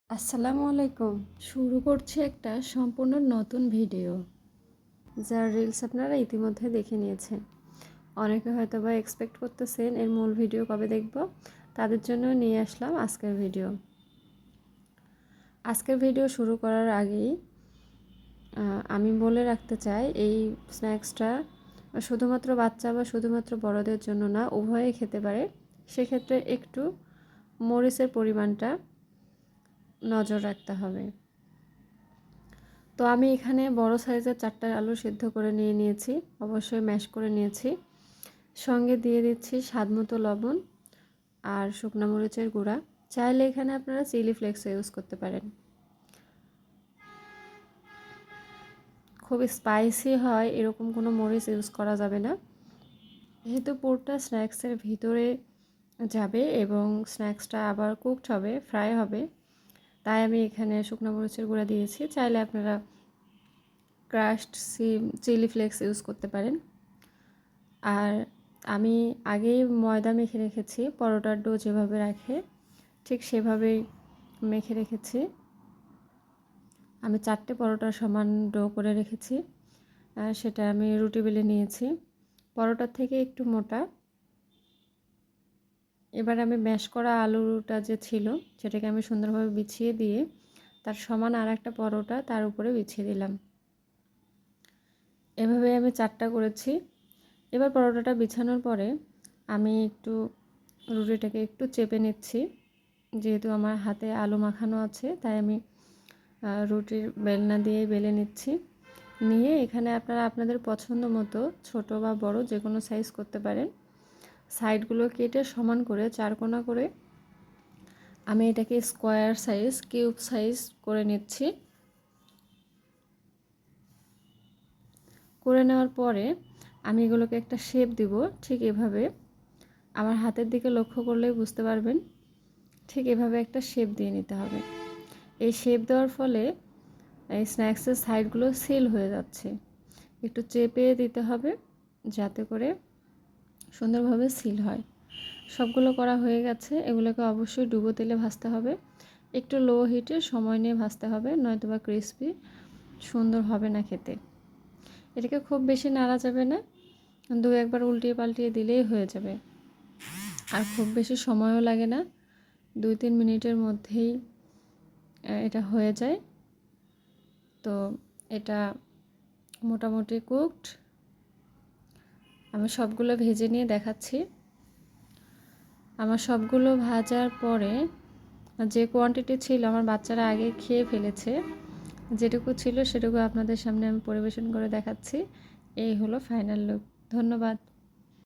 আসসালামু আলাইকুম। শুরু করছি একটা সম্পূর্ণ নতুন ভিডিও, যার রিলস আপনারা ইতিমধ্যে দেখে নিয়েছেন। অনেকে হয়তো বা এক্সপেক্ট করতেছেন এর মূল ভিডিও কবে দেখব, তাদের জন্য নিয়ে আসলাম আজকের ভিডিও। আজকের ভিডিও শুরু করার আগেই আমি বলে রাখতে চাই, এই স্ন্যাক্সটা শুধুমাত্র বাচ্চা বা শুধুমাত্র বড়দের জন্য না, উভয়ে খেতে পারে। সেক্ষেত্রে একটু মরিচের পরিমাণটা নজর রাখতে হবে। তো আমি এখানে বড় সাইজের 4টা আলু সিদ্ধ করে নিয়েছি, অবশ্যই ম্যাশ করে নিয়েছি। সঙ্গে দিয়ে দিচ্ছি স্বাদমতো লবণ আর শুকনো মরিচের গুঁড়া। চাইলে এখানে আপনারা চিলি ফ্লেক্স ইউজ করতে পারেন। খুব স্পাইসি হয় এরকম কোনো মরিচ ইউজ করা যাবে না, যেহেতু পুরোটা স্ন্যাক্সের ভিতরে যাবে এবং স্ন্যাক্সটা আবার কুকড হবে, ফ্রাই হবে। তাই আমি এখানে শুকনো মরিচের গুঁড়া দিয়েছি। চাইলে আপনারা ক্রাশড চিলি ফ্লেক্স ইউজ করতে পারেন। আর আমি আগেই ময়দা মেখে রেখেছি, পরোটার ডো যেভাবে রাখে ঠিক সেভাবেই মেখে রেখেছি। আমি 4টে পরোটার সমান ডো করে রেখেছি, সেটা আমি রুটি বেলে নিয়েছি। পরোটার থেকে একটু মোটা। এবার আমি ম্যাশ করা আলুটা যে ছিল সেটাকে আমি সুন্দরভাবে বিছিয়ে দিয়ে তার সমান আর একটা পরোটা তার উপরে বিছিয়ে দিলাম। এভাবে আমি 4টা করেছি। এবার পরোটাটা বিছানোর পরে আমি একটু রুটিটাকে একটু চেপে নিচ্ছি, যেহেতু আমার হাতে আলু মাখানো আছে তাই আমি রুটির বেলনা দিয়ে বেলে নিচ্ছি। নিয়ে এখানে আপনারা আপনাদের পছন্দ মতো ছোট বা বড় যে কোনো সাইজ করতে পারেন। সাইডগুলো কেটে সমান করে 4 কোণা করে আমি এটাকে স্কোয়ার সাইজ, কিউব সাইজ করে নিচ্ছি। করে নেওয়ার পরে আমি এগুলোকে একটা শেপ দিব। ঠিক এভাবে আমার হাতের দিকে লক্ষ্য করলেই বুঝতে পারবেন, ঠিক এভাবে একটা শেপ দিয়ে নিতে হবে। এই শেপ দেওয়ার ফলে এই স্ন্যাক্সের সাইডগুলো সিল হয়ে যাচ্ছে। একটু চেপে দিতে হবে যাতে করে সুন্দরভাবে সিল হয়। সবগুলো করা হয়ে গেছে। এগুলোকে অবশ্যই ডুবো তেলে ভাজতে হবে, একটু লো হিটে সময় নিয়ে ভাজতে হবে, নয়তোবা ক্রিসপি সুন্দর হবে না খেতে। এটাকে খুব বেশি নাড়া যাবে না, 2-একবার উল্টিয়ে পাল্টিয়ে দিলেই হয়ে যাবে। আর খুব বেশি সময়ও লাগে না, 2-3 মিনিটের মধ্যেই এটা হয়ে যায়। তো এটা মোটামুটি কুকড। আমি সবগুলো ভেজে নিয়ে দেখাচ্ছি। আমার সবগুলো ভাজার পরে যে কোয়ান্টিটি ছিল আমার বাচ্চারা আগে খেয়ে ফেলেছে, যেটুকু ছিল সেটুকু আপনাদের সামনে আমি পরিবেশন করে দেখাচ্ছি। এই হলো ফাইনাল লুক। ধন্যবাদ।